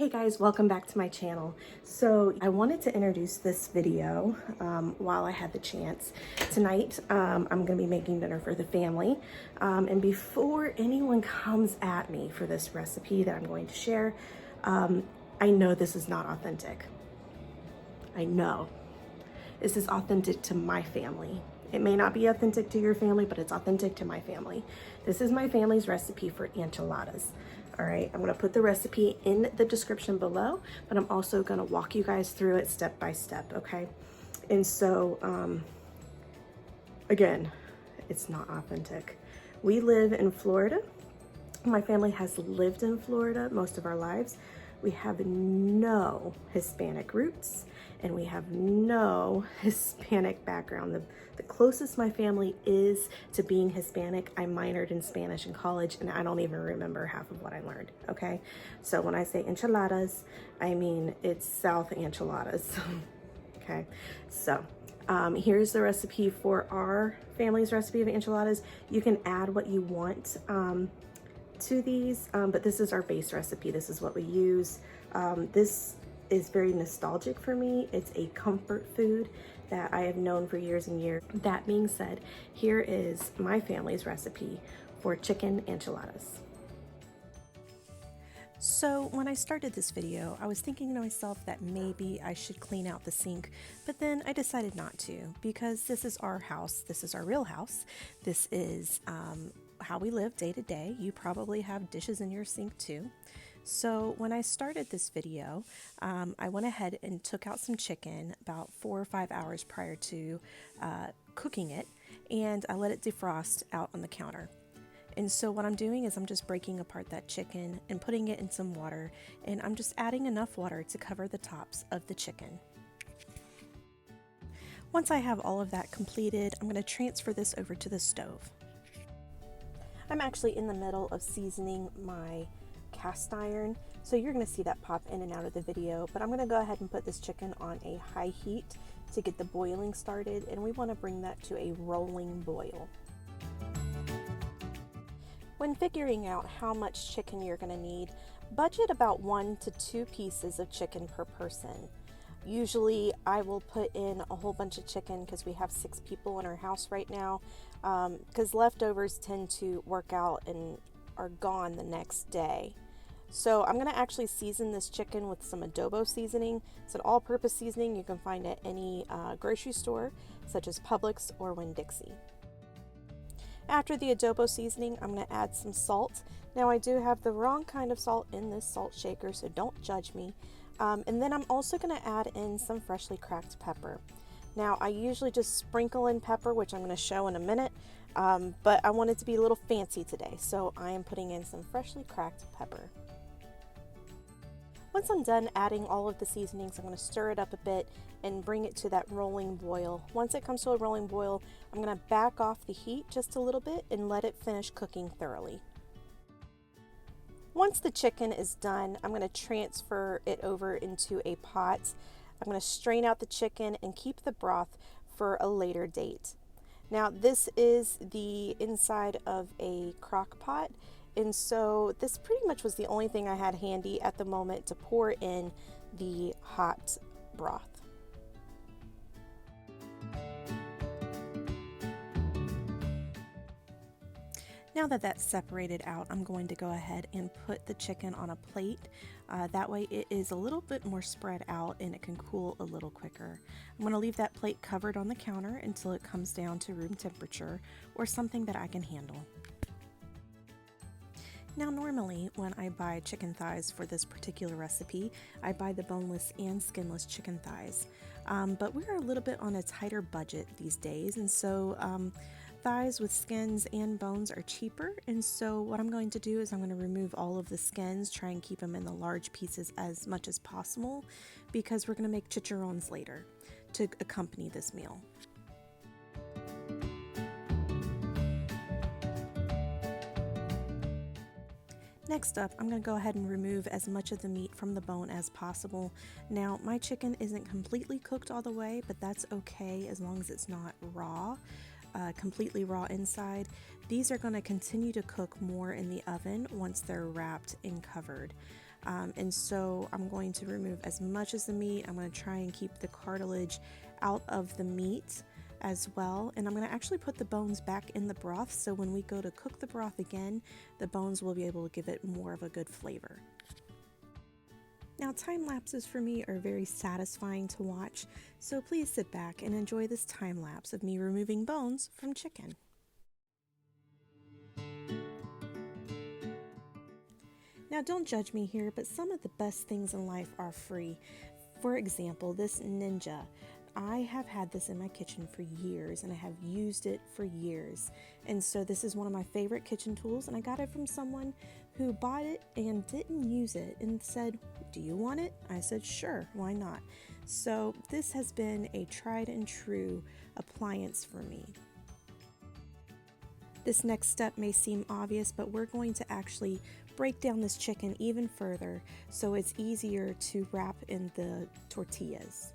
Hey guys, welcome back to my channel. So I wanted to introduce this video while I had the chance. Tonight, I'm gonna be making dinner for the family. And before anyone comes at me for this recipe that I'm going to share, I know this is not authentic. I know. This is authentic to my family. It may not be authentic to your family, but it's authentic to my family. This is my family's recipe for enchiladas. All right, I'm gonna put the recipe in the description below, but I'm also gonna walk you guys through it step by step, okay? And so, again, it's not authentic. We live in Florida. My family has lived in Florida most of our lives. We have no Hispanic roots and we have no Hispanic background. The closest my family is to being Hispanic, I minored in Spanish in college and I don't even remember half of what I learned, okay? So when I say enchiladas, I mean it's South enchiladas, okay? So here's the recipe for our family's recipe of enchiladas. You can add what you want to these, but this is our base recipe. This is what we use. This is very nostalgic for me. It's a comfort food that I have known for years and years. That being said, here is my family's recipe for chicken enchiladas. So when I started this video, I was thinking to myself that maybe I should clean out the sink, but then I decided not to because this is our house. This is our real house. This is how we live day to day. You probably have dishes in your sink too. So when I started this video, I went ahead and took out some chicken about 4 or 5 hours prior to cooking it, and I let it defrost out on the counter. And so what I'm doing is I'm just breaking apart that chicken and putting it in some water, and I'm just adding enough water to cover the tops of the chicken. Once I have all of that completed, I'm going to transfer this over to the stove. I'm actually in the middle of seasoning my cast iron, so you're going to see that pop in and out of the video, but I'm going to go ahead and put this chicken on a high heat to get the boiling started, and we want to bring that to a rolling boil. When figuring out how much chicken you're going to need, budget about 1 to 2 pieces of chicken per person. Usually I will put in a whole bunch of chicken because we have 6 people in our house right now, because leftovers tend to work out and are gone the next day. So I'm going to actually season this chicken with some adobo seasoning. It's an all-purpose seasoning you can find at any grocery store, such as Publix or Winn-Dixie. After the adobo seasoning, I'm going to add some salt. Now I do have the wrong kind of salt in this salt shaker, so don't judge me. And then I'm also going to add in some freshly cracked pepper. Now I usually just sprinkle in pepper, which I'm going to show in a minute, but I want it to be a little fancy today, so I am putting in some freshly cracked pepper. Once I'm done adding all of the seasonings, I'm going to stir it up a bit and bring it to that rolling boil. Once it comes to a rolling boil, I'm going to back off the heat just a little bit and let it finish cooking thoroughly. Once the chicken is done, I'm going to transfer it over into a pot. I'm going to strain out the chicken and keep the broth for a later date. Now this is the inside of a crock pot, and so this pretty much was the only thing I had handy at the moment to pour in the hot broth. Now that that's separated out, I'm going to go ahead and put the chicken on a plate. That way it is a little bit more spread out and it can cool a little quicker. I'm going to leave that plate covered on the counter until it comes down to room temperature or something that I can handle. Now normally when I buy chicken thighs for this particular recipe, I buy the boneless and skinless chicken thighs. But we're a little bit on a tighter budget these days, and so thighs with skins and bones are cheaper, and so what I'm going to do is I'm going to remove all of the skins, try and keep them in the large pieces as much as possible, because we're going to make chicharrones later to accompany this meal. Next up, I'm going to go ahead and remove as much of the meat from the bone as possible. Now, my chicken isn't completely cooked all the way, but that's okay as long as it's not raw. Completely raw inside. These are going to continue to cook more in the oven once they're wrapped and covered. And so I'm going to remove as much as the meat. I'm going to try and keep the cartilage out of the meat as well. And I'm going to actually put the bones back in the broth, so when we go to cook the broth again, the bones will be able to give it more of a good flavor. Now, time lapses for me are very satisfying to watch, so please sit back and enjoy this time lapse of me removing bones from chicken. Now, don't judge me here, but some of the best things in life are free. For example, this Ninja. I have had this in my kitchen for years, and I have used it for years. And so this is one of my favorite kitchen tools, and I got it from someone who bought it and didn't use it and said, "Do you want it?" I said, "Sure, why not?" So this has been a tried and true appliance for me. This next step may seem obvious, but we're going to actually break down this chicken even further so it's easier to wrap in the tortillas.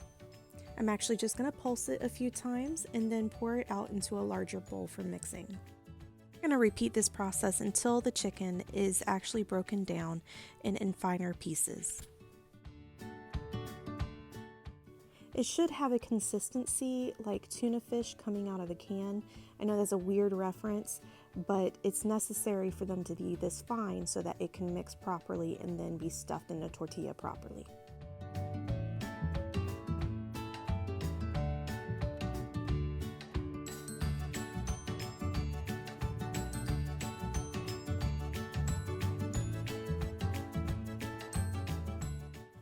I'm actually just going to pulse it a few times and then pour it out into a larger bowl for mixing. I'm going to repeat this process until the chicken is actually broken down in finer pieces. It should have a consistency like tuna fish coming out of a can. I know that's a weird reference, but it's necessary for them to be this fine so that it can mix properly and then be stuffed in a tortilla properly.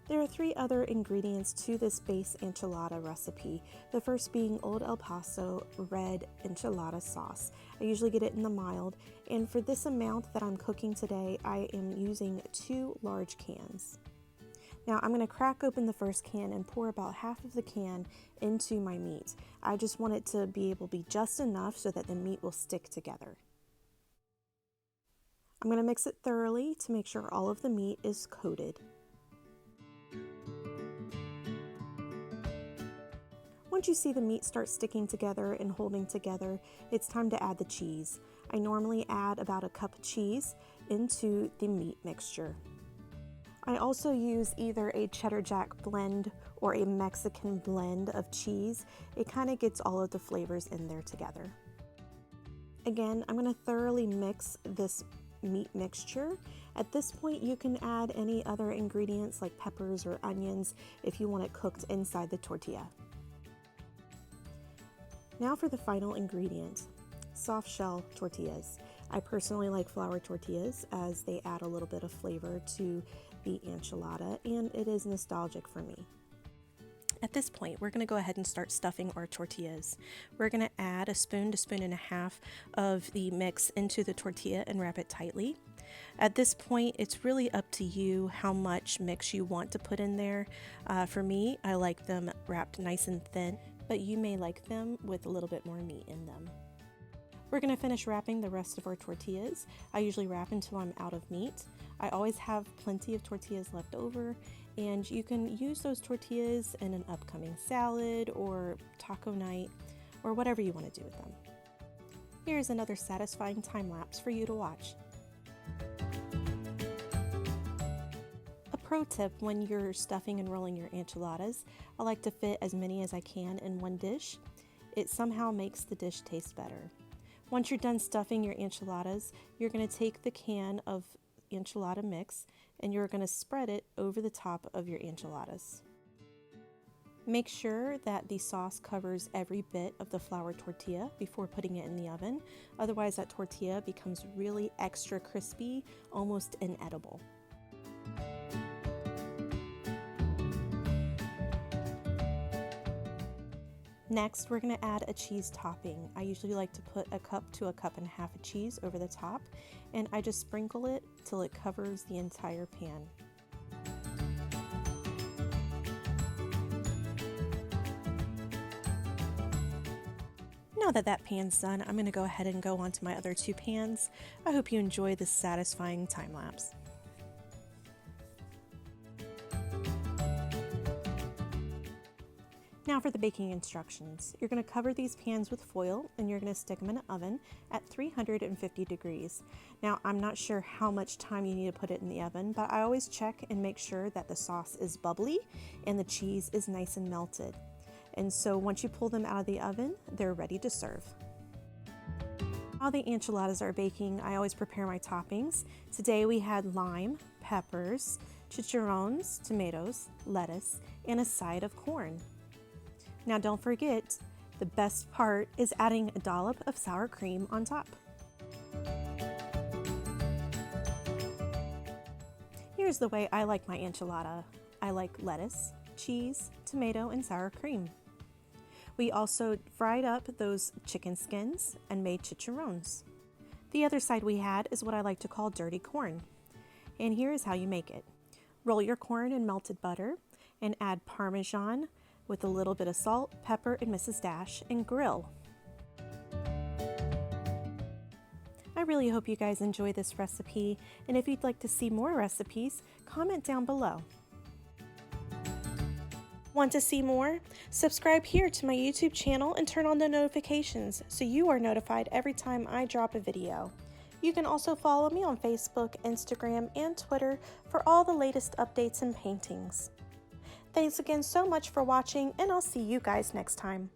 There are 3 other ingredients to this base enchilada recipe, the first being Old El Paso red enchilada sauce. I usually get it in the mild, and for this amount that I'm cooking today, I am using 2 large cans. Now I'm going to crack open the first can and pour about half of the can into my meat. I just want it to be able to be just enough so that the meat will stick together. I'm going to mix it thoroughly to make sure all of the meat is coated. Once you see the meat start sticking together and holding together, it's time to add the cheese. I normally add about a cup of cheese into the meat mixture. I also use either a cheddar jack blend or a Mexican blend of cheese. It kind of gets all of the flavors in there together. Again, I'm going to thoroughly mix this meat mixture. At this point, you can add any other ingredients like peppers or onions if you want it cooked inside the tortilla. Now for the final ingredient, soft shell tortillas. I personally like flour tortillas as they add a little bit of flavor to the enchilada, and it is nostalgic for me. At this point, we're going to go ahead and start stuffing our tortillas. We're going to add a spoon to spoon and a half of the mix into the tortilla and wrap it tightly. At this point, it's really up to you how much mix you want to put in there. For me, I like them wrapped nice and thin, but you may like them with a little bit more meat in them. We're going to finish wrapping the rest of our tortillas. I usually wrap until I'm out of meat. I always have plenty of tortillas left over, and you can use those tortillas in an upcoming salad or taco night or whatever you want to do with them. Here's another satisfying time lapse for you to watch. A pro tip when you're stuffing and rolling your enchiladas, I like to fit as many as I can in one dish. It somehow makes the dish taste better. Once you're done stuffing your enchiladas, you're going to take the can of enchilada mix and you're going to spread it over the top of your enchiladas. Make sure that the sauce covers every bit of the flour tortilla before putting it in the oven. Otherwise, that tortilla becomes really extra crispy, almost inedible. Next, we're going to add a cheese topping. I usually like to put a cup to a cup and a half of cheese over the top, and I just sprinkle it till it covers the entire pan. Now that that pan's done, I'm going to go ahead and go on to my other 2 pans. I hope you enjoy this satisfying time lapse. Now for the baking instructions. You're going to cover these pans with foil and you're going to stick them in an oven at 350 degrees. Now I'm not sure how much time you need to put it in the oven, but I always check and make sure that the sauce is bubbly and the cheese is nice and melted. And so once you pull them out of the oven, they're ready to serve. While the enchiladas are baking, I always prepare my toppings. Today we had lime, peppers, chicharrones, tomatoes, lettuce, and a side of corn. Now don't forget, the best part is adding a dollop of sour cream on top. Here's the way I like my enchilada. I like lettuce, cheese, tomato, and sour cream. We also fried up those chicken skins and made chicharrones. The other side we had is what I like to call dirty corn. And here is how you make it. Roll your corn in melted butter and add Parmesan with a little bit of salt, pepper, and Mrs. Dash, and grill. I really hope you guys enjoy this recipe, and if you'd like to see more recipes, comment down below. Want to see more? Subscribe here to my YouTube channel and turn on the notifications so you are notified every time I drop a video. You can also follow me on Facebook, Instagram, and Twitter for all the latest updates and paintings. Thanks again so much for watching, and I'll see you guys next time.